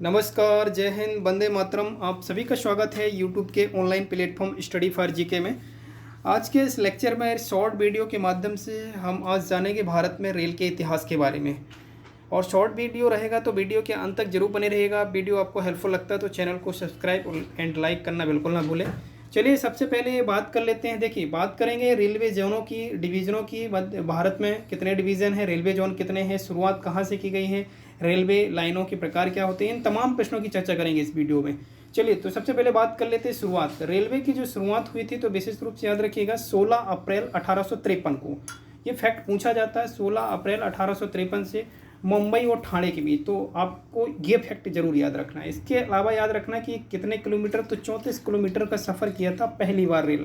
नमस्कार, जय हिंद, वंदे मातरम। आप सभी का स्वागत है यूट्यूब के online platform study for GK में। आज के इस लेक्चर में शॉर्ट वीडियो के माध्यम से हम आज जानेंगे भारत में रेल के इतिहास के बारे में। और शॉर्ट वीडियो रहेगा तो वीडियो के अंत तक जरूर बने रहेगा। वीडियो आपको हेल्पफुल लगता है तो चैनल को सब्सक्राइब एंड लाइक करना बिल्कुल ना भूलें। चलिए सबसे पहले बात कर लेते हैं। देखिए, बात करेंगे रेलवे जोनों की, डिवीज़नों की। भारत में कितने डिवीज़न हैं, रेलवे जोन कितने हैं, शुरुआत कहाँ से की गई है, रेलवे लाइनों के प्रकार क्या होते हैं, इन तमाम प्रश्नों की चर्चा करेंगे इस वीडियो में। चलिए तो सबसे पहले बात कर लेते हैं शुरुआत। रेलवे की जो शुरुआत हुई थी तो विशेष रूप से याद रखिएगा 16 अप्रैल 1853 को। ये फैक्ट पूछा जाता है 16 अप्रैल 1853 से मुंबई और ठाणे के बीच। तो आपको ये फैक्ट जरूर याद रखना है। इसके अलावा याद रखना कि कितने किलोमीटर, तो 34 किलोमीटर का सफ़र किया था पहली बार रेल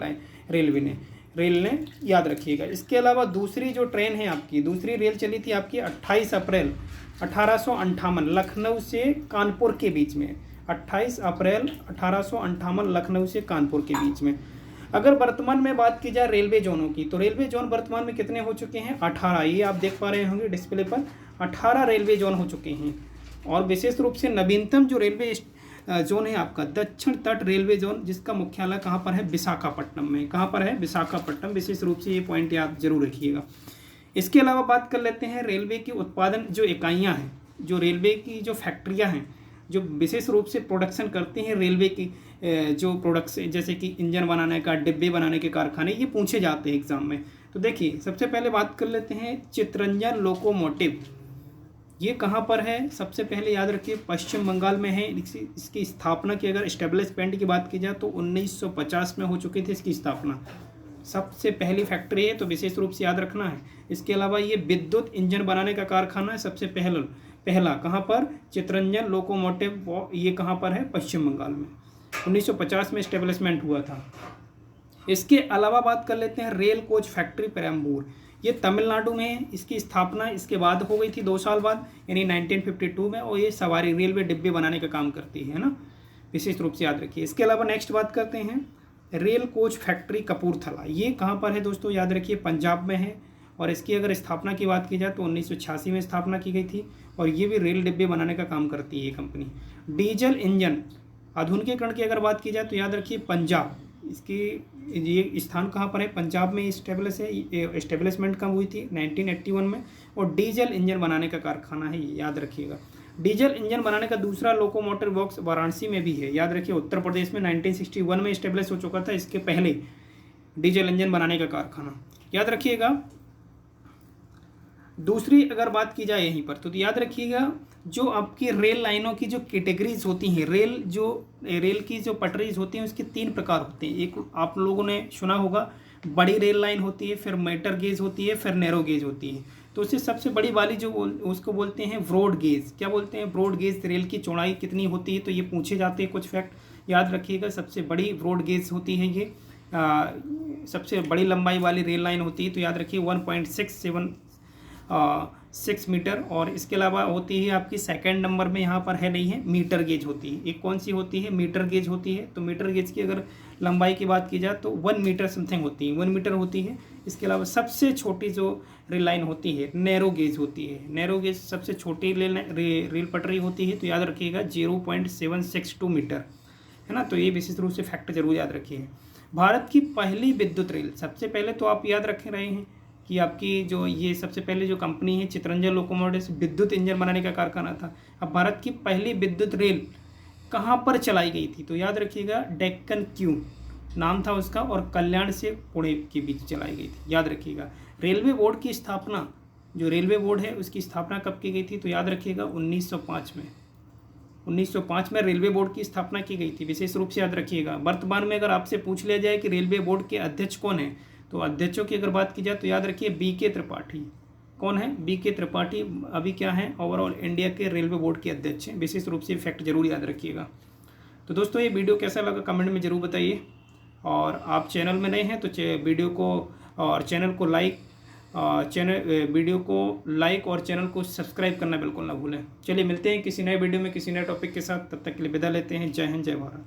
ने याद रखिएगा। इसके अलावा दूसरी जो ट्रेन है आपकी, दूसरी रेल चली थी आपकी 28 अप्रैल 1858 लखनऊ से कानपुर के बीच में। 28 अप्रैल 1858 लखनऊ से कानपुर के बीच में। अगर वर्तमान में बात की जाए रेलवे जोनों की, तो रेलवे जोन वर्तमान में कितने हो चुके हैं? 18। ये आप देख पा रहे होंगे डिस्प्ले पर, 18 रेलवे जोन हो चुके हैं। और विशेष रूप से नवीनतम जो रेलवे जोन है आपका दक्षिण तट रेलवे जोन, जिसका मुख्यालय कहाँ पर है? विशाखापट्टनम में। कहाँ पर है? विशाखापट्टनम। विशेष रूप से ये पॉइंट आप जरूर रखिएगा। इसके अलावा बात कर लेते हैं रेलवे की उत्पादन जो इकाइयाँ हैं, जो रेलवे की जो फैक्ट्रियाँ हैं, जो विशेष रूप से प्रोडक्शन करती हैं रेलवे की जो प्रोडक्ट्स, जैसे कि इंजन बनाने का, डिब्बे बनाने के कारखाने, ये पूछे जाते हैं एग्जाम में। तो देखिए सबसे पहले बात कर लेते हैं चित्तरंजन लोकोमोटिव। ये कहाँ पर है? सबसे पहले याद रखिए पश्चिम बंगाल में है। इसकी स्थापना की अगर एस्टेब्लिशमेंट की बात की जाए तो 1950 में हो चुकी थी इसकी स्थापना। सबसे पहली फैक्ट्री है तो विशेष रूप से याद रखना है। इसके अलावा ये विद्युत इंजन बनाने का कारखाना है सबसे पहला कहाँ पर? चित्तरंजन लोकोमोटिव। ये कहाँ पर है? पश्चिम बंगाल में। 1950 में एस्टेब्लिशमेंट हुआ था। इसके अलावा बात कर लेते हैं रेल कोच फैक्ट्री पेरम्बूर। ये तमिलनाडु में इसकी स्थापना इसके बाद हो गई थी 2 साल बाद, यानी 1952 में। और ये सवारी रेलवे डिब्बे बनाने का काम करती है ना, विशेष रूप से याद रखिए। इसके अलावा नेक्स्ट बात करते हैं रेल कोच फैक्ट्री कपूरथला। ये कहाँ पर है दोस्तों? याद रखिए पंजाब में है। और इसकी अगर स्थापना की बात की जाए तो 1986 में स्थापना की गई थी। और ये भी रेल डिब्बे बनाने का काम करती है ये कंपनी। डीजल इंजन आधुनिकीकरण की अगर बात की जाए तो याद रखिए पंजाब। इसकी ये स्थान कहाँ पर है? पंजाब में एस्टेब्लिशमेंट कब हुई थी? 1981 में। और डीजल इंजन बनाने का कारखाना है, ये याद रखिएगा। डीजल इंजन बनाने का दूसरा लोकोमोटिव वर्क्स वाराणसी में भी है, याद रखिए। उत्तर प्रदेश में 1961 में एस्टेब्लिश हो चुका था इसके पहले डीजल इंजन बनाने का कारखाना, याद रखिएगा। दूसरी अगर बात की जाए यहीं पर तो याद रखिएगा जो आपकी रेल लाइनों की जो कैटेगरीज होती हैं, रेल की जो पटरीज होती हैं उसके 3 प्रकार होते हैं। एक आप लोगों ने सुना होगा बड़ी रेल लाइन होती है, फिर मीटर गेज होती है, फिर नैरो गेज होती है। तो उससे सबसे बड़ी वाली जो उसको बोलते हैं ब्रॉड गेज। क्या बोलते हैं? Broad gauge. रेल की चौड़ाई कितनी होती है? तो ये पूछे जाते हैं कुछ फैक्ट, याद रखिएगा। सबसे बड़ी ब्रॉड गेज होती है ये, सबसे बड़ी लंबाई वाली रेल लाइन होती है। तो याद रखिए 1.6 मीटर। और इसके अलावा होती है आपकी सेकंड नंबर में, यहाँ पर है नहीं है, मीटर गेज होती है। एक कौन सी होती है? मीटर गेज होती है। तो मीटर गेज की अगर लंबाई की बात की जाए तो 1 मीटर समथिंग होती है, 1 मीटर होती है। इसके अलावा सबसे छोटी जो रेल लाइन होती है नैरो गेज होती है। नैरो गेज सबसे छोटी रेल पटरी होती है। तो याद रखिएगा 0.762 मीटर, है ना। तो ये विशेष रूप से फैक्ट जरूर याद रखिए। भारत की पहली विद्युत रेल, सबसे पहले तो आप याद रख रहे हैं कि आपकी जो ये सबसे पहले जो कंपनी है चित्तरंजन लोकोमोटिव, विद्युत इंजन बनाने का कारखाना था। अब भारत की पहली विद्युत रेल कहाँ पर चलाई गई थी? तो याद रखिएगा डेक्कन क्यू नाम था उसका, और कल्याण से पुणे के बीच चलाई गई थी, याद रखिएगा। रेलवे बोर्ड की स्थापना, जो रेलवे बोर्ड है उसकी स्थापना कब की गई थी? तो याद रखिएगा 1905 में। 1905 में रेलवे बोर्ड की स्थापना की गई थी, विशेष रूप से याद रखिएगा। वर्तमान में अगर आपसे पूछ लिया जाए कि रेलवे बोर्ड के अध्यक्ष कौन है, तो अध्यक्षों की अगर बात की जाए तो याद रखिए BK त्रिपाठी। कौन है? BK त्रिपाठी अभी क्या है? ओवरऑल इंडिया के रेलवे बोर्ड के अध्यक्ष हैं। विशेष रूप से फैक्ट जरूर याद रखिएगा। तो दोस्तों ये वीडियो कैसा लगा कमेंट में जरूर बताइए। और आप चैनल में नए हैं तो वीडियो को और चैनल को लाइक और चैनल को सब्सक्राइब करना बिल्कुल ना भूलें। चलिए मिलते हैं किसी नए वीडियो में किसी नए टॉपिक के साथ। तब तक के लिए विदा लेते हैं। जय हिंद, जय भारत।